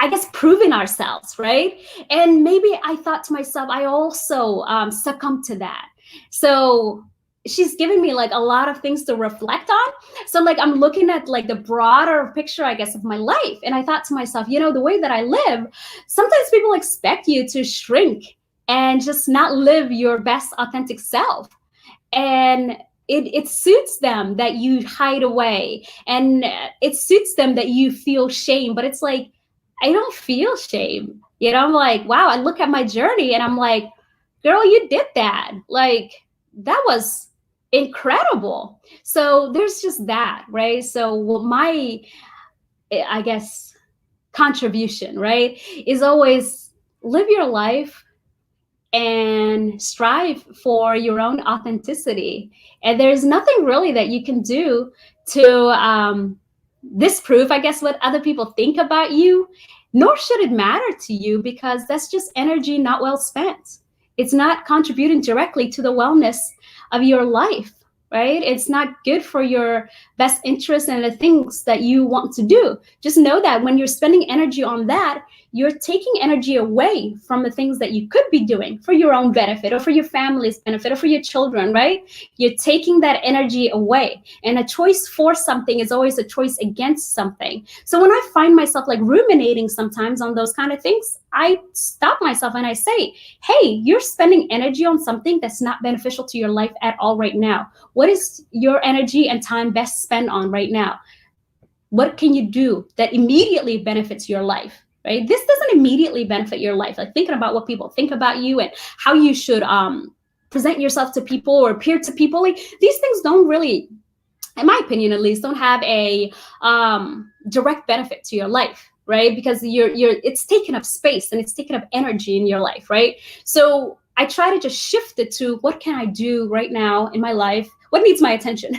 I guess, proving ourselves, right? And maybe I thought to myself, I also succumbed to that. So she's giving me like a lot of things to reflect on. So like I'm looking at like the broader picture, I guess, of my life. And I thought to myself, the way that I live, sometimes people expect you to shrink and just not live your best authentic self. And it suits them that you hide away, and it suits them that you feel shame. But it's like, I don't feel shame. I'm like, wow, I look at my journey and I'm like, girl, you did that. Like, that was incredible. So there's just that, right? So my, I guess, contribution, right, is always live your life and strive for your own authenticity. And there's nothing really that you can do to disprove, I guess, what other people think about you, nor should it matter to you, because that's just energy not well spent. It's not contributing directly to the wellness of your life, right? It's not good for your best interest and the things that you want to do. Just know that when you're spending energy on that, you're taking energy away from the things that you could be doing for your own benefit or for your family's benefit or for your children, right? You're taking that energy away. And a choice for something is always a choice against something. So when I find myself like ruminating sometimes on those kind of things, I stop myself and I say, hey, you're spending energy on something that's not beneficial to your life at all right now. What is your energy and time best spent on right now? What can you do that immediately benefits your life? Right? This doesn't immediately benefit your life. Like thinking about what people think about you and how you should present yourself to people or appear to people. Like these things don't really, in my opinion at least, don't have a direct benefit to your life, right? Because it's taking up space and it's taking up energy in your life, right? So I try to just shift it to what can I do right now in my life? What needs my attention?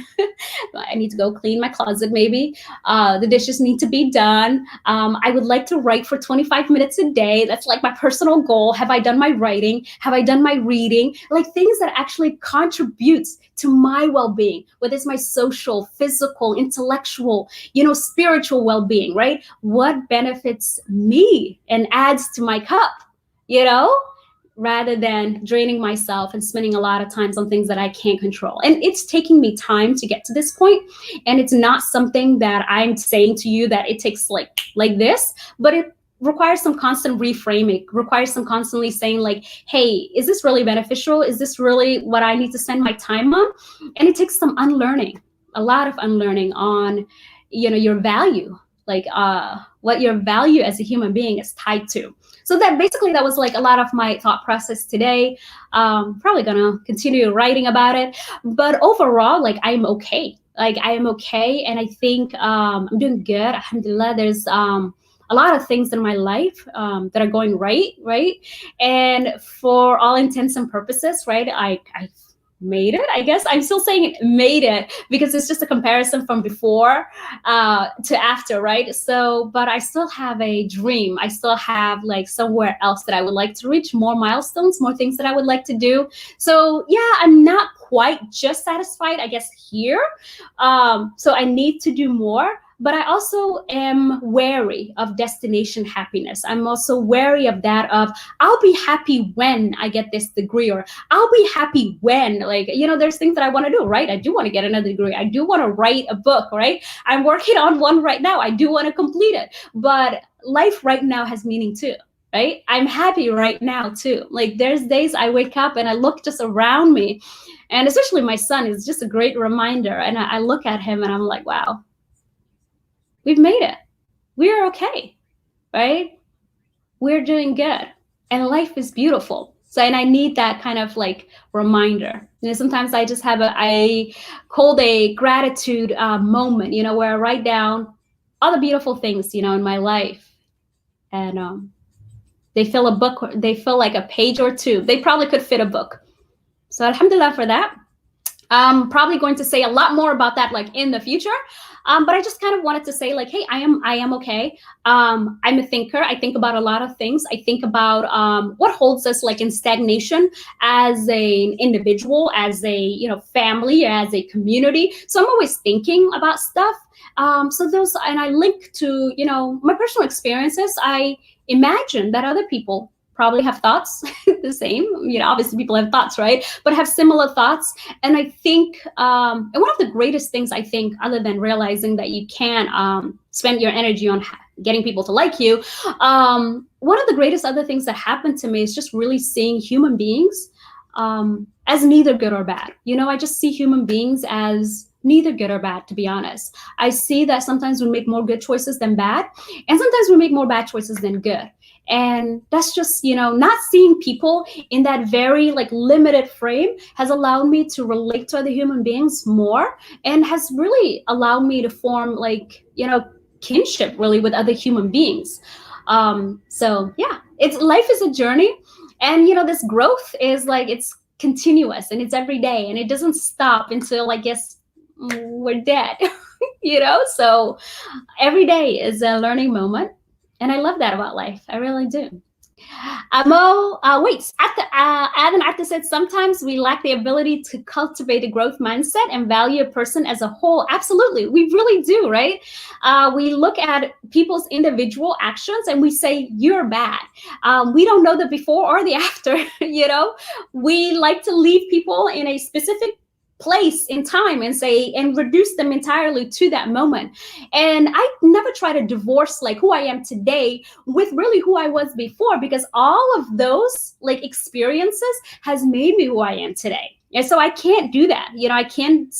I need to go clean my closet, maybe. The dishes need to be done. I would like to write for 25 minutes a day. That's like my personal goal. Have I done my writing? Have I done my reading? Like things that actually contribute to my well-being, whether it's my social, physical, intellectual, spiritual well-being, right? What benefits me and adds to my cup, rather than draining myself and spending a lot of times on things that I can't control. And it's taking me time to get to this point. And it's not something that I'm saying to you that it takes like this, but it requires some constant reframing, requires some constantly saying like, hey, is this really beneficial? Is this really what I need to spend my time on? And it takes some unlearning, a lot of unlearning on, your value, like what your value as a human being is tied to. So that was like a lot of my thought process today. Probably gonna continue writing about it, but overall, like I'm okay. Like I am okay, and I think I'm doing good. Alhamdulillah. There's a lot of things in my life that are going right, and for all intents and purposes, right? I made it. I guess I'm still saying made it because it's just a comparison from before to after, right? So, but I still have a dream. I still have like somewhere else that I would like to reach, more milestones, more things that I would like to do. So yeah, I'm not quite just satisfied, I guess, here. So I need to do more. But I also am wary of destination happiness. I'm also wary of that of I'll be happy when I get this degree, or I'll be happy when, like, there's things that I want to do, right? I do want to get another degree. I do want to write a book, right? I'm working on one right now. I do want to complete it. But life right now has meaning too, right? I'm happy right now too. Like there's days I wake up and I look just around me, and especially my son is just a great reminder. And I look at him and I'm like, wow, we've made it. We're okay, right? We're doing good. And life is beautiful. So, and I need that kind of like reminder. Sometimes I just have I called a gratitude moment, where I write down all the beautiful things, in my life. And they fill a book, they fill like a page or two. They probably could fit a book. So alhamdulillah for that. I'm probably going to say a lot more about that like in the future. But I just kind of wanted to say like, hey, I am okay. I'm a thinker. I think about a lot of things. I think about what holds us like in stagnation as an individual, as a family, as a community. So I'm always thinking about stuff. So those, and I link to my personal experiences. I imagine that other people probably have thoughts the same. Obviously people have thoughts, right? But have similar thoughts. And I think, and one of the greatest things I think, other than realizing that you can spend your energy on getting people to like you, one of the greatest other things that happened to me is just really seeing human beings as neither good or bad. I just see human beings as neither good or bad, to be honest. I see that sometimes we make more good choices than bad, and sometimes we make more bad choices than good. And that's just, not seeing people in that very like limited frame has allowed me to relate to other human beings more, and has really allowed me to form like, kinship really with other human beings. So yeah, life is a journey, and this growth is like, it's continuous and it's every day, and it doesn't stop until I guess we're dead, so every day is a learning moment. And I love that about life. I really do. Mo, wait, Adam Atta said, sometimes we lack the ability to cultivate a growth mindset and value a person as a whole. Absolutely. We really do, right? We look at people's individual actions and we say, you're bad. We don't know the before or the after, We like to leave people in a specific place in time and reduce them entirely to that moment. And I never try to divorce like who I am today with really who I was before, because all of those like experiences has made me who I am today. And so I can't do that. I can't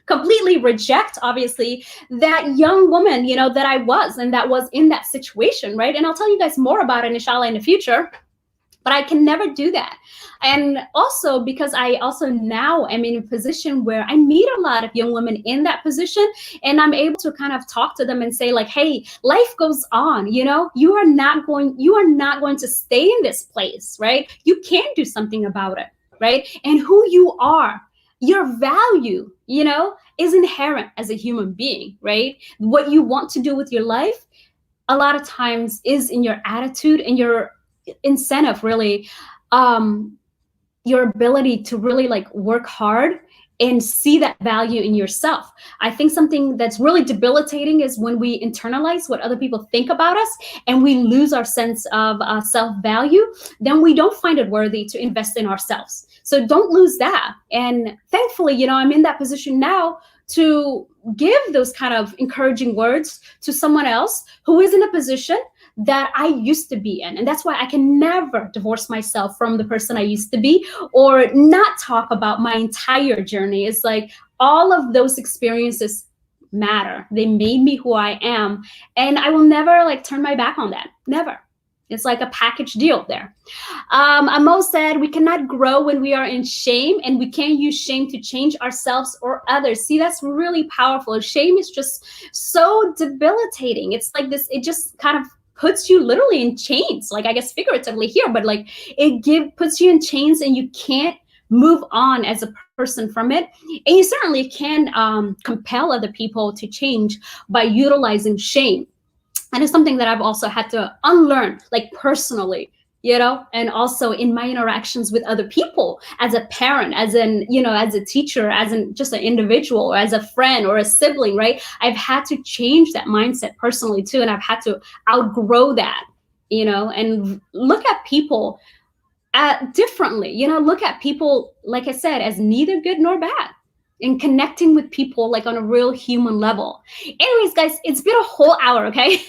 completely reject, obviously, that young woman, that I was and that was in that situation, right? And I'll tell you guys more about it, inshallah, in the future. But I can never do that. And also because I also now am in a position where I meet a lot of young women in that position, and I'm able to kind of talk to them and say like, hey, life goes on, you are not going to stay in this place, right? You can do something about it, right? And who you are, your value, is inherent as a human being, right? What you want to do with your life, a lot of times is in your attitude and your incentive, really, your ability to really like work hard and see that value in yourself. I think something that's really debilitating is when we internalize what other people think about us and we lose our sense of self-value, then we don't find it worthy to invest in ourselves. So don't lose that. And thankfully, I'm in that position now to give those kind of encouraging words to someone else who is in a position that I used to be in. And that's why I can never divorce myself from the person I used to be, or not talk about my entire journey. It's like all of those experiences matter. They made me who I am. And I will never like turn my back on that. Never. It's like a package deal there. Amo said, we cannot grow when we are in shame, and we can't use shame to change ourselves or others. See, that's really powerful. Shame is just so debilitating. It's like this, it just kind of puts you literally in chains, like I guess figuratively here, but like puts you in chains, and you can't move on as a person from it. And you certainly can compel other people to change by utilizing shame. And it's something that I've also had to unlearn, like personally, and also in my interactions with other people, as a parent, as a teacher, as just an individual, or as a friend or a sibling, right? I've had to change that mindset personally too, and I've had to outgrow that, and look at people differently, look at people, like I said, as neither good nor bad, and connecting with people like on a real human level. Anyways, guys, it's been a whole hour, okay?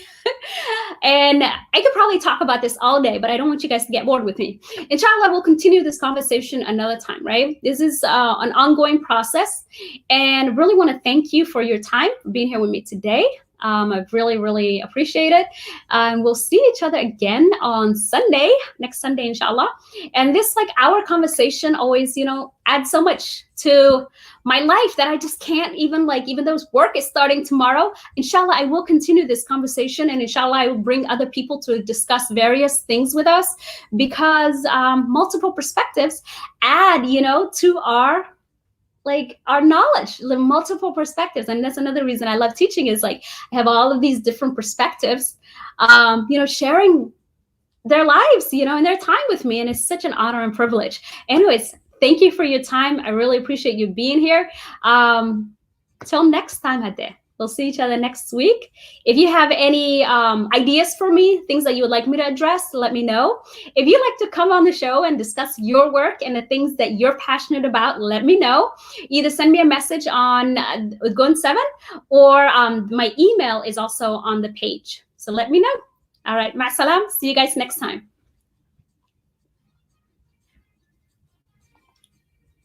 And I could probably talk about this all day, but I don't want you guys to get bored with me. Inshallah, we'll continue this conversation another time, right? This is an ongoing process, and really want to thank you for your time, for being here with me today. I really, really appreciate it. And we'll see each other again on Sunday, next Sunday, inshallah. And this, like, our conversation always, adds so much to my life that I just can't even, even though work is starting tomorrow, inshallah, I will continue this conversation, and inshallah, I will bring other people to discuss various things with us, because multiple perspectives add, to our knowledge, the multiple perspectives. And that's another reason I love teaching, is I have all of these different perspectives, sharing their lives, and their time with me. And it's such an honor and privilege. Anyways, thank you for your time. I really appreciate you being here. Till next time, Hade. We'll see each other next week. If you have any ideas for me, things that you would like me to address, let me know. If you'd like to come on the show and discuss your work and the things that you're passionate about, let me know. Either send me a message on Gun7, or my email is also on the page. So let me know. All right, ma'asalam. See you guys next time.